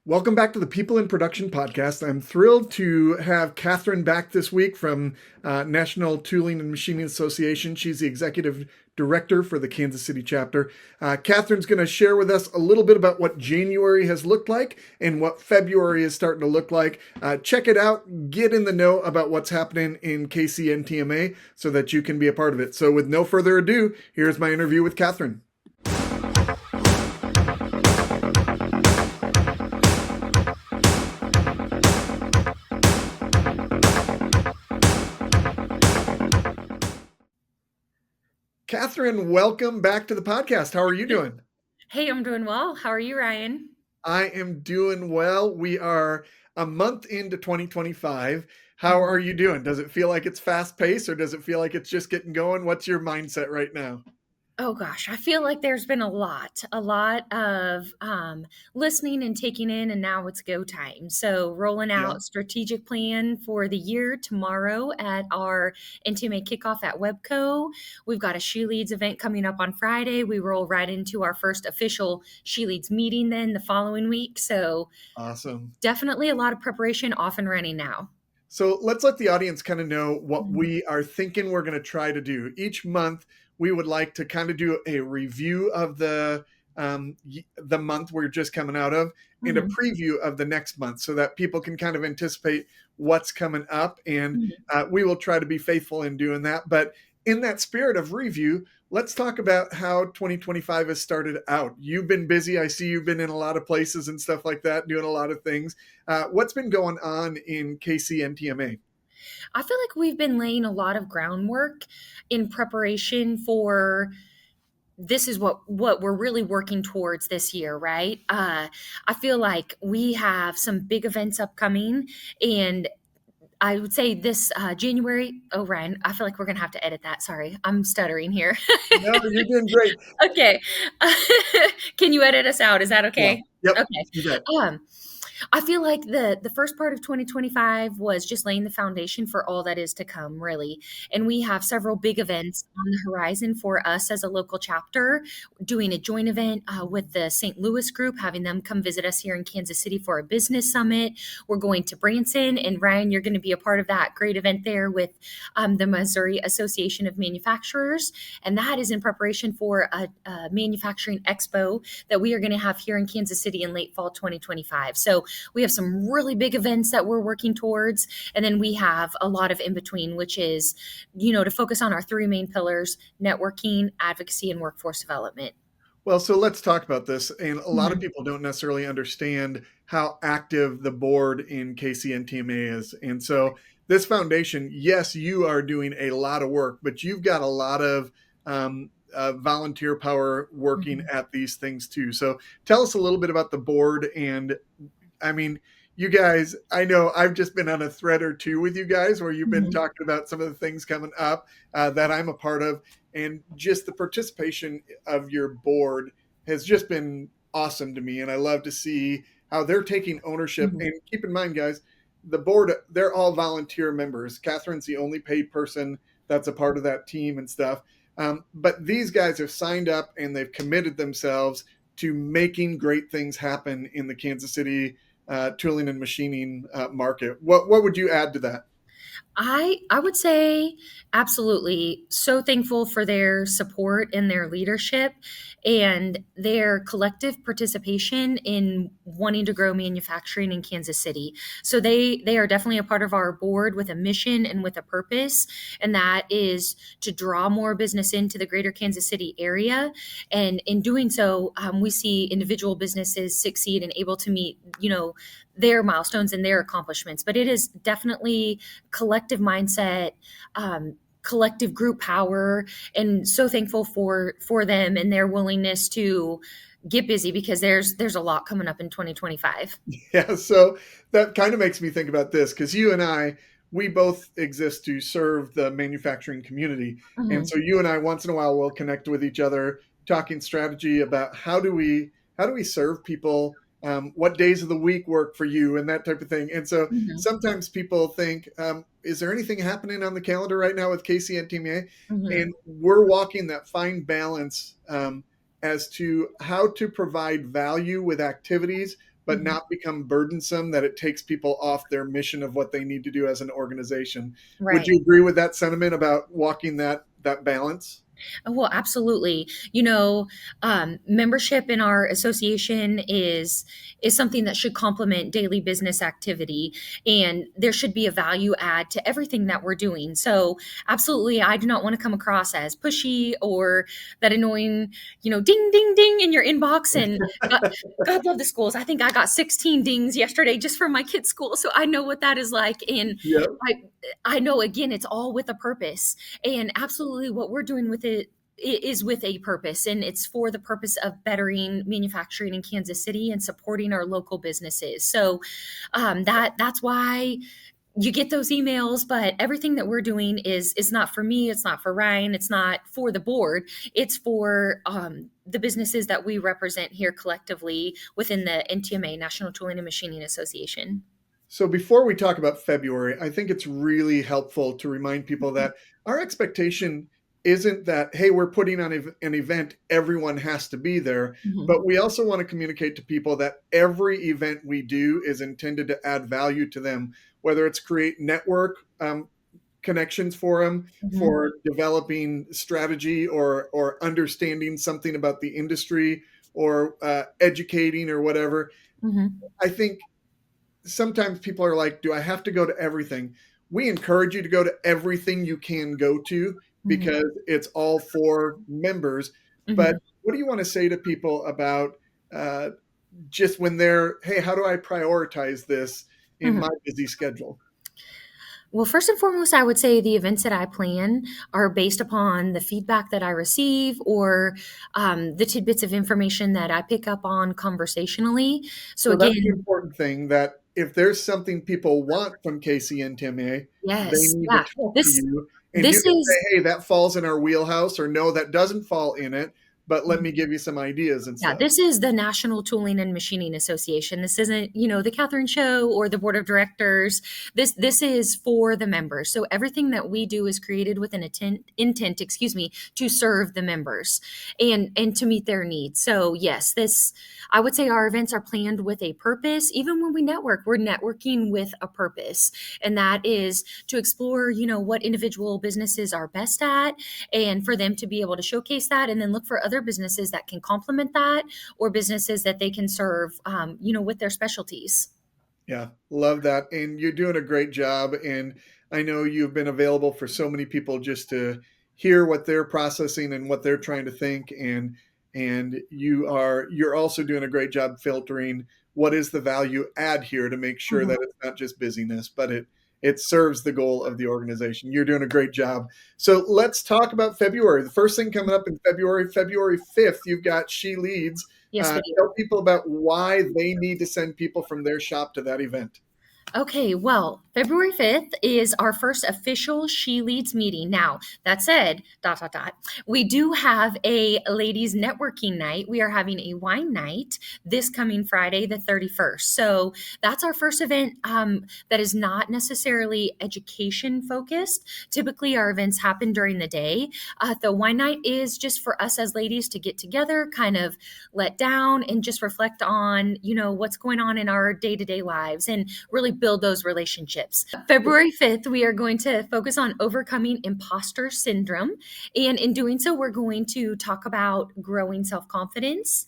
Welcome back to the People in Production podcast. I'm thrilled to have Katherine back this week from National Tooling and Machining Association. She's the executive director for the Kansas City chapter. Katherine's going to share with us a little bit about what January has looked like and what February is starting to look like. Check it out. Get in the know about what's happening in KCNTMA so that you can be a part of it. So with no further ado, here's my interview with Katherine. Katherine, welcome back to the podcast. How are you doing? Hey, I'm doing well. How are you, Ryan? I am doing well. We are a month into 2025. How are you doing? Does it feel like it's fast paced or does it feel like it's just getting going? What's your mindset right now? Oh gosh, I feel like there's been a lot of listening and taking in, and now it's go time. So rolling Yeah. out strategic plan for the year tomorrow at our NTMA kickoff at Webco. We've got a She Leads event coming up on Friday. We roll right into our first official She Leads meeting then the following week. So Awesome. definitely a lot of preparation off and running now. So let's let the audience kind of know what we are thinking we're going to try to do. Each month, we would like to kind of do a review of the month we're just coming out of and a preview of the next month so that people can kind of anticipate what's coming up. And we will try to be faithful in doing that. But in that spirit of review, let's talk about how 2025 has started out. You've been busy. I see you've been in a lot of places and stuff like that, doing a lot of things. What's been going on in KCNTMA? I feel like we've been laying a lot of groundwork in preparation for this is what we're really working towards this year, right? I feel like we have some big events upcoming, and I would say this January. Oh, Ryan, I feel like we're gonna have to edit that. Sorry, I'm stuttering here. No, you're doing great. Okay, can you edit us out? Is that Yeah. okay? Yep. Okay. You bet. I feel like the first part of 2025 was just laying the foundation for all that is to come, really. And we have several big events on the horizon for us as a local chapter, doing a joint event with the St. Louis group, having them come visit us here in Kansas City for a business summit. We're going to Branson, and Ryan, you're going to be a part of that great event there with the Missouri Association of Manufacturers. And that is in preparation for a manufacturing expo that we are going to have here in Kansas City in late fall 2025. So we have some really big events that we're working towards. And then we have a lot of in between, which is, to focus on our three main pillars: networking, advocacy, and workforce development. Well, so let's talk about this. And a lot of people don't necessarily understand how active the board in KCNTMA is. And so this foundation, yes, you are doing a lot of work, but you've got a lot of volunteer power working at these things too. So tell us a little bit about the board. And I mean, you guys, I know I've just been on a thread or two with you guys where you've been talking about some of the things coming up that I'm a part of. And just the participation of your board has just been awesome to me. And I love to see how they're taking ownership. And keep in mind, guys, the board, they're all volunteer members. Katherine's the only paid person that's a part of that team and stuff. But these guys have signed up and they've committed themselves to making great things happen in the Kansas City tooling and machining market. What would you add to that? I would say absolutely. So thankful for their support and their leadership and their collective participation in wanting to grow manufacturing in Kansas City. So they are definitely a part of our board with a mission and with a purpose, and that is to draw more business into the greater Kansas City area. And in doing so, we see individual businesses succeed and able to meet, their milestones and their accomplishments. But it is definitely collective mindset, collective group power, and so thankful for them and their willingness to get busy because there's a lot coming up in 2025. Yeah, so that kind of makes me think about this because you and I, we both exist to serve the manufacturing community. And so you and I once in a while will connect with each other talking strategy about how do we serve people, what days of the week work for you and that type of thing. And so sometimes people think, is there anything happening on the calendar right now with KCNTMA? And we're walking that fine balance as to how to provide value with activities, but Mhm. not become burdensome that it takes people off their mission of what they need to do as an organization. Would Right. you agree with that sentiment about walking that balance? Well, absolutely. Membership in our association is something that should complement daily business activity, and there should be a value add to everything that we're doing. So, absolutely, I do not want to come across as pushy or that annoying, ding, ding, ding in your inbox. And God love the schools. I think I got 16 dings yesterday just from my kids' school, so I know what that is like, and Yep. I I know again, it's all with a purpose. And absolutely, what we're doing with it is with a purpose, and it's for the purpose of bettering manufacturing in Kansas City and supporting our local businesses. So that's why you get those emails. But everything that we're doing is not for me, it's not for Ryan, it's not for the board, it's for the businesses that we represent here collectively within the NTMA, National Tooling and Machining Association. So before we talk about February, I think it's really helpful to remind people that our expectation isn't that, hey, we're putting on an event, everyone has to be there. Mhm. But we also want to communicate to people that every event we do is intended to add value to them, whether it's create network connections for them, Mhm. for developing strategy or understanding something about the industry or educating or whatever. Mhm. I think sometimes people are like, do I have to go to everything? We encourage you to go to everything you can go to Mhm. because it's all for members. But Mhm. what do you want to say to people about uh, just when they're, hey, how do I prioritize this in my Mhm. busy schedule? Well, first and foremost, I would say the events that I plan are based upon the feedback that I receive or the tidbits of information that I pick up on conversationally. So, So that's the again, important thing that if there's something people want from KCNTMA, they yes, need to yeah, talk to this you and you this can say, is hey, that falls in our wheelhouse, or no, that doesn't fall in it, but let me give you some ideas and Yeah, stuff. this is the National Tooling and Machining Association. This isn't, the Catherine Show or the board of directors. This is for the members. So everything that we do is created with an intent, to serve the members and to meet their needs. So yes, this I would say our events are planned with a purpose. Even when we network, we're networking with a purpose, and that is to explore, what individual businesses are best at, and for them to be able to showcase that and then look for other businesses that can complement that or businesses that they can serve with their specialties. Yeah, love that. And you're doing a great job. And I know you've been available for so many people just to hear what they're processing and what they're trying to think. And you're also doing a great job filtering what is the value add here to make sure Mhm. that it's not just busyness, but it serves the goal of the organization. You're doing a great job. So let's talk about February. The first thing coming up in February, February 5th, you've got She Leads. Yes, we do. Tell people about why they need to send people from their shop to that event. Okay, well, February 5th is our first official She Leads meeting. Now, that said, dot, dot, dot, we do have a ladies networking night. We are having a wine night this coming Friday, the 31st. So that's our first event that is not necessarily education focused. Typically, our events happen during the day. The wine night is just for us as ladies to get together, kind of let down, and just reflect on, what's going on in our day to day lives and really build those relationships. February 5th, we are going to focus on overcoming imposter syndrome. And in doing so, we're going to talk about growing self confidence,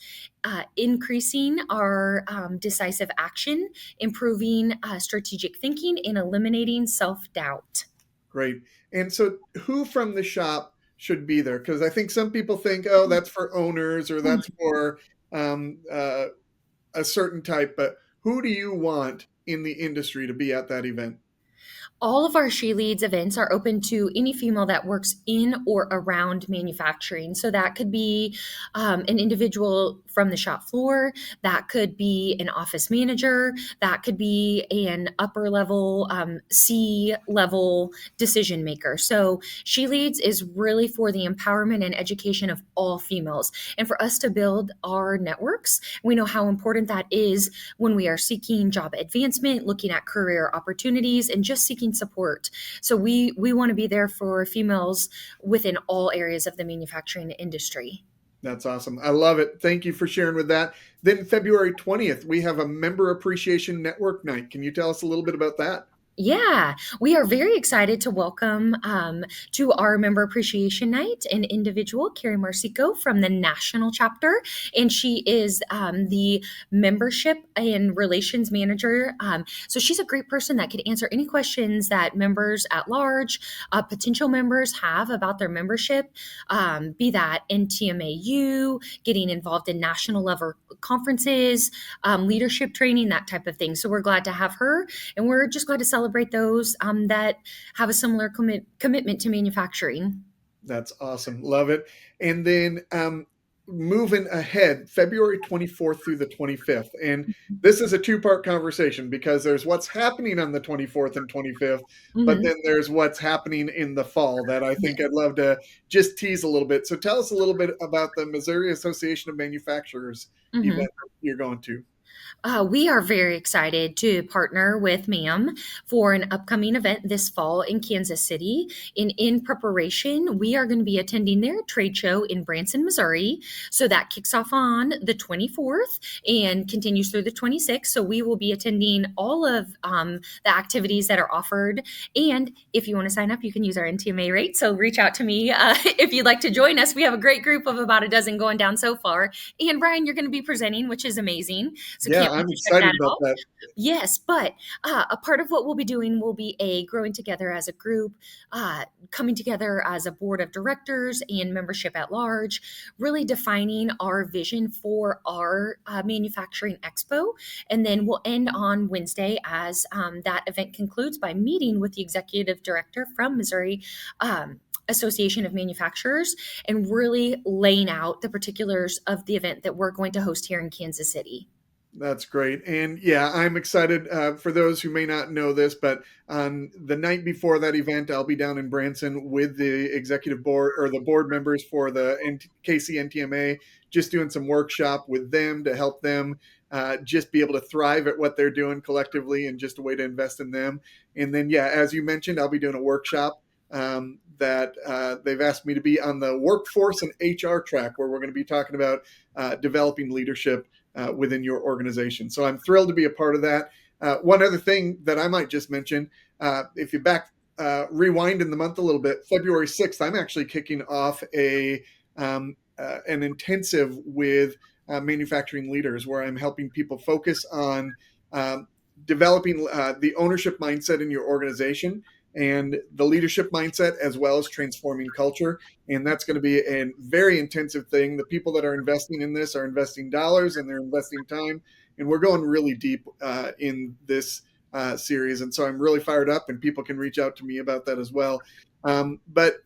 increasing our decisive action, improving strategic thinking, and eliminating self doubt. Great. And so, who from the shop should be there? Because I think some people think, oh, that's for owners or that's for um, uh, a certain type, but who do you want in the industry to be at that event? All of our She Leads events are open to any female that works in or around manufacturing. So that could be an individual from the shop floor, that could be an office manager, that could be an upper level, C level decision maker. So She Leads is really for the empowerment and education of all females. And for us to build our networks, we know how important that is when we are seeking job advancement, looking at career opportunities, and just seeking support. So we want to be there for females within all areas of the manufacturing industry. That's awesome. I love it. Thank you for sharing with that. Then February 20th, we have a member appreciation network night. Can you tell us a little bit about that? Yeah, we are very excited to welcome to our member appreciation night an individual, Carrie Marcico from the national chapter, and she is the membership and relations manager. So she's a great person that could answer any questions that members at large, potential members have about their membership, be that NTMAU, getting involved in national level conferences, leadership training, that type of thing. So we're glad to have her, and we're just glad to celebrate those that have a similar commitment to manufacturing. That's awesome. Love it. And then moving ahead, February 24th through the 25th. And this is a two-part conversation because there's what's happening on the 24th and 25th, but Mm-hmm. then there's what's happening in the fall that I think I'd Yes. love to just tease a little bit. So tell us a little bit about the Missouri Association of Manufacturers Mm-hmm. event you're going to. We are very excited to partner with MAM for an upcoming event this fall in Kansas City. In preparation, we are going to be attending their trade show in Branson, Missouri. So that kicks off on the 24th and continues through the 26th. So we will be attending all of the activities that are offered. And if you want to sign up, you can use our NTMA rate. So reach out to me if you'd like to join us. We have a great group of about a dozen going down so far. And Brian, you're going to be presenting, which is amazing. So Yeah, can't wait I'm to check excited that about out. that. Yes, but a part of what we'll be doing will be a growing together as a group, coming together as a board of directors and membership at large, really defining our vision for our manufacturing expo. And then we'll end on Wednesday as that event concludes by meeting with the executive director from Missouri. Association of Manufacturers, and really laying out the particulars of the event that we're going to host here in Kansas City. That's great. And yeah, I'm excited for those who may not know this, but on the night before that event, I'll be down in Branson with the executive board or the board members for the KCNTMA, just doing some workshop with them to help them just be able to thrive at what they're doing collectively and just a way to invest in them. And then, yeah, as you mentioned, I'll be doing a workshop that they've asked me to be on the workforce and HR track, where we're going to be talking about developing leadership within your organization. So I'm thrilled to be a part of that. One other thing that I might just mention, if you rewind in the month a little bit, February 6th, I'm actually kicking off an intensive with manufacturing leaders where I'm helping people focus on developing the ownership mindset in your organization and the leadership mindset, as well as transforming culture. And that's going to be a very intensive thing. The people that are investing in this are investing dollars and they're investing time. And we're going really deep in this series. And so I'm really fired up, and people can reach out to me about that as well. But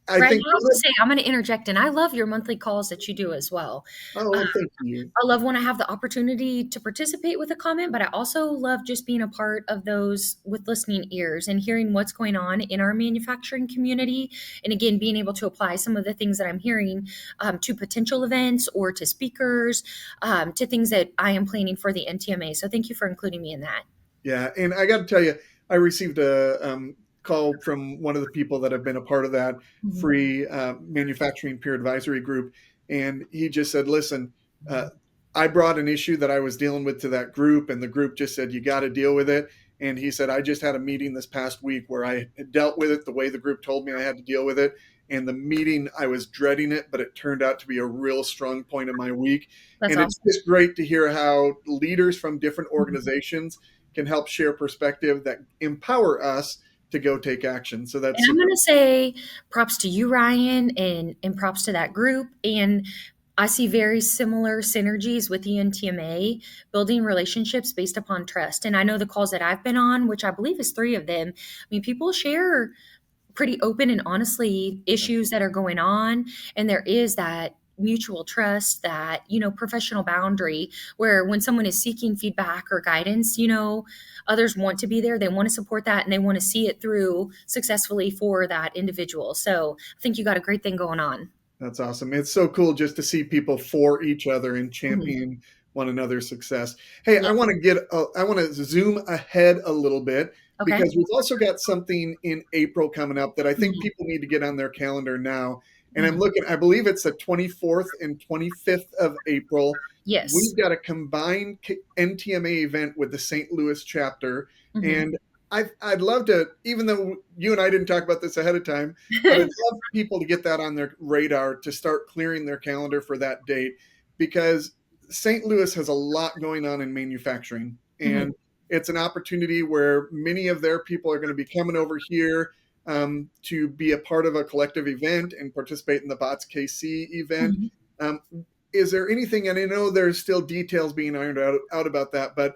I Right. think, I have to say, I'm going to interject, and I love your monthly calls that you do as well. oh, thank you. I love when I have the opportunity to participate with a comment, but I also love just being a part of those with listening ears and hearing what's going on in our manufacturing community. And again, being able to apply some of the things that I'm hearing to potential events or to speakers, to things that I am planning for the NTMA. So thank you for including me in that. Yeah, and I got to tell you, I received a call from one of the people that have been a part of that Mhm. free manufacturing peer advisory group, and he just said, "Listen, uh, I brought an issue that I was dealing with to that group, and the group just said you got to deal with it." And he said, "I just had a meeting this past week where I dealt with it the way the group told me I had to deal with it." And the meeting, I was dreading it, but it turned out to be a real strong point of my week. That's And it's awesome. just great to hear how leaders from different Mhm. organizations can help share perspective that empower us to go take action. So that's And I'm super. going to say props to you, Ryan, and props to that group. And I see very similar synergies with the NTMA, building relationships based upon trust. And I know the calls that I've been on, which I believe is three of them. I mean, people share pretty open and honestly issues that are going on, and there is that mutual trust, that professional boundary, where when someone is seeking feedback or guidance, others want to be there, they want to support that, and they want to see it through successfully for that individual. So I think you got a great thing going on. That's awesome. It's so cool just to see people for each other and Mhm. champion one another's success. Hey, Yeah. I want to zoom ahead a little bit Okay. because we've also got something in April coming up that I think Mhm. people need to get on their calendar now. And I'm looking, I believe it's the 24th and 25th of April. Yes. We've got a combined NTMA event with the St. Louis chapter. Hmm. And I'd love to, even though you and I didn't talk about this ahead of time, but I'd love people to get that on their radar to start clearing their calendar for that date because St. Louis has a lot going on in manufacturing. Hmm. And it's an opportunity where many of their people are going to be coming over here to be a part of a collective event and participate in the BOTS KC event. Hmm. Um, is there anything, and I know there's still details being ironed out about that, but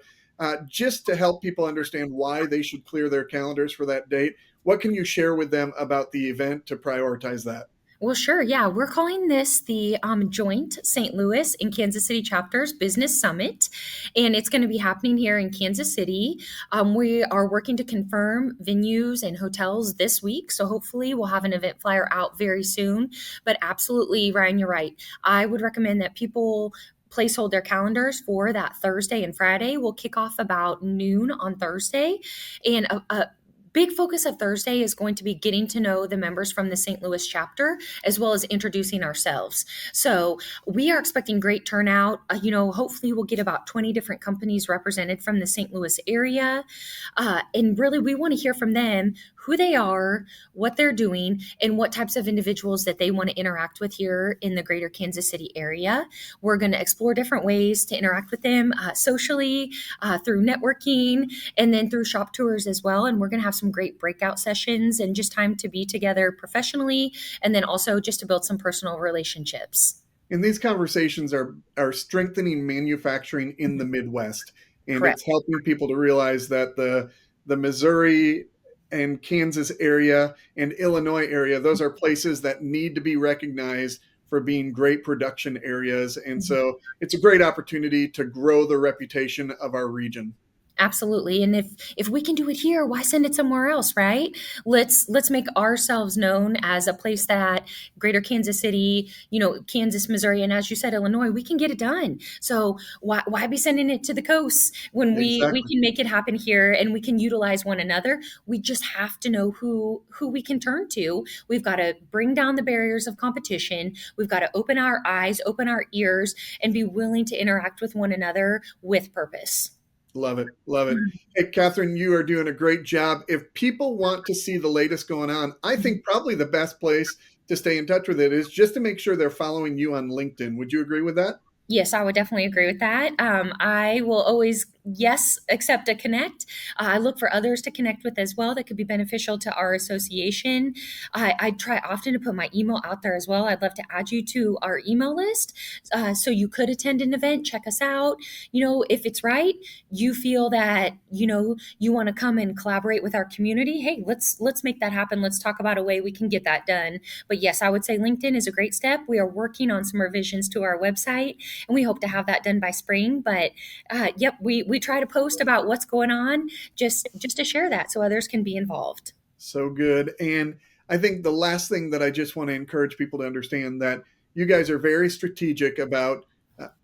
just to help people understand why they should clear their calendars for that date, what can you share with them about the event to prioritize that? Well, sure. Yeah, we're calling this the joint St. Louis and Kansas City chapters business summit, and it's going to be happening here in Kansas City. We are working to confirm venues and hotels this week, so hopefully we'll have an event flyer out very soon. But absolutely, Ryan, you're right. I would recommend that people placehold their calendars for that Thursday and Friday. We'll kick off about noon on Thursday, and a big focus of Thursday is going to be getting to know the members from the St. Louis chapter as well as introducing ourselves. So we are expecting great turnout. Hopefully we'll get about 20 different companies represented from the St. Louis area. And really, we want to hear from them who they are, what they're doing, and what types of individuals that they want to interact with here in the greater Kansas City area. We're going to explore different ways to interact with them socially, through networking, and then through shop tours as well. And we're going to have some great breakout sessions and just time to be together professionally, and then also just to build some personal relationships. And these conversations are strengthening manufacturing in the Mhm. Midwest, and Correct. it's helping people to realize that the Missouri and Kansas area and Illinois area, those are places that need to be recognized for being great production areas. And Mhm. so it's a great opportunity to grow the reputation of our region. Absolutely. And if we can do it here, why send it somewhere else, right? Let's make ourselves known as a place that greater Kansas City, Kansas, Missouri, and as you said, Illinois, we can get it done. So why be sending it to the coast when we Exactly. can make it happen here and we can utilize one another? We just have to know who we can turn to. We've got to bring down the barriers of competition. We've got to open our eyes, open our ears, and be willing to interact with one another with purpose. Love it. Love it. Hey, Catherine, you are doing a great job. If people want to see the latest going on, I think probably the best place to stay in touch with it is just to make sure they're following you on LinkedIn. Would you agree with that? Yes, I would definitely agree with that. I will always, yes, accept a connect. I look for others to connect with as well that could be beneficial to our association. I try often to put my email out there as well. I'd love to add you to our email list so you could attend an event, check us out. If it's right, you feel that you want to come and collaborate with our community. Hey, let's make that happen. Let's talk about a way we can get that done. But yes, I would say LinkedIn is a great step. We are working on some revisions to our website and we hope to have that done by spring. But yep, we try to post about what's going on just to share that so others can be involved. So good. And I think the last thing that I just want to encourage people to understand that you guys are very strategic about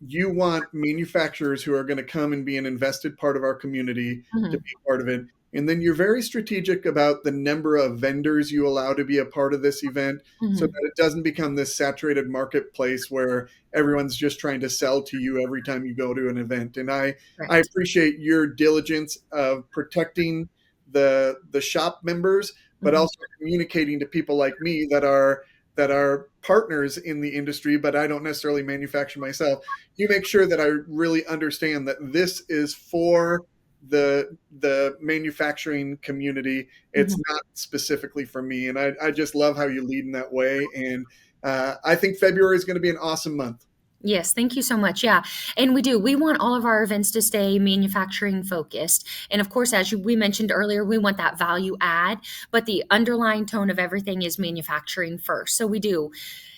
you want manufacturers who are going to come and be an invested part of our community to Mhm. be part of it. And then you're very strategic about the number of vendors you allow to be a part of this event so Mhm. that it doesn't become this saturated marketplace where everyone's just trying to sell to you every time you go to an event. And I Correct. appreciate your diligence of protecting the shop members, but Mhm. also communicating to people like me that are partners in the industry, but I don't necessarily manufacture myself. You make sure that I really understand that this is for the manufacturing community. It's Mhm. not specifically for me, and I just love how you lead in that way. And I think February is going to be an awesome month. Yes, thank you so much. Yeah, and we do. We want all of our events to stay manufacturing focused. And of course, we mentioned earlier, we want that value add, but the underlying tone of everything is manufacturing first. So we do.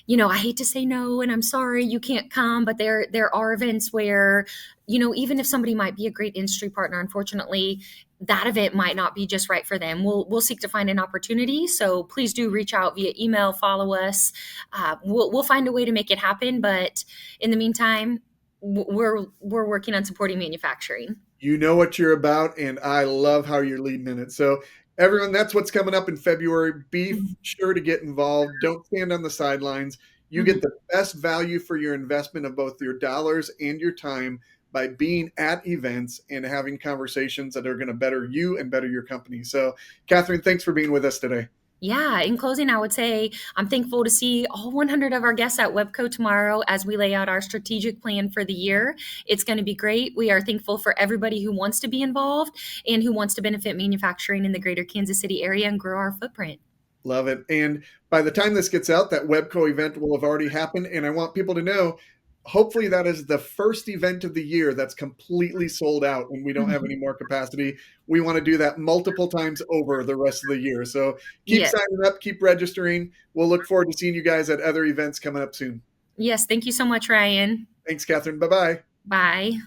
I hate to say no and I'm sorry you can't come, but there are events where, even if somebody might be a great industry partner, unfortunately, that event might not be just right for them. We'll seek to find an opportunity. So please do reach out via email, follow us. We'll find a way to make it happen. But in the meantime, we're working on supporting manufacturing. You know what you're about, and I love how you're leading in it. So Everyone, that's what's coming up in February. Be Mhm. sure to get involved. Don't stand on the sidelines. You Mhm. get the best value for your investment of both your dollars and your time by being at events and having conversations that are going to better you and better your company. So, Katherine, thanks for being with us today. Yeah, in closing, I would say I'm thankful to see all 100 of our guests at Webco tomorrow as we lay out our strategic plan for the year. It's going to be great. We are thankful for everybody who wants to be involved and who wants to benefit manufacturing in the greater Kansas City area and grow our footprint. Love it. And by the time this gets out, that Webco event will have already happened. And I want people to know, hopefully, that is the first event of the year that's completely sold out when we don't have any more capacity. We want to do that multiple times over the rest of the year. So keep Yes. signing up, keep registering. We'll look forward to seeing you guys at other events coming up soon. Yes. Thank you so much, Ryan. Thanks, Katherine. Bye bye. Bye.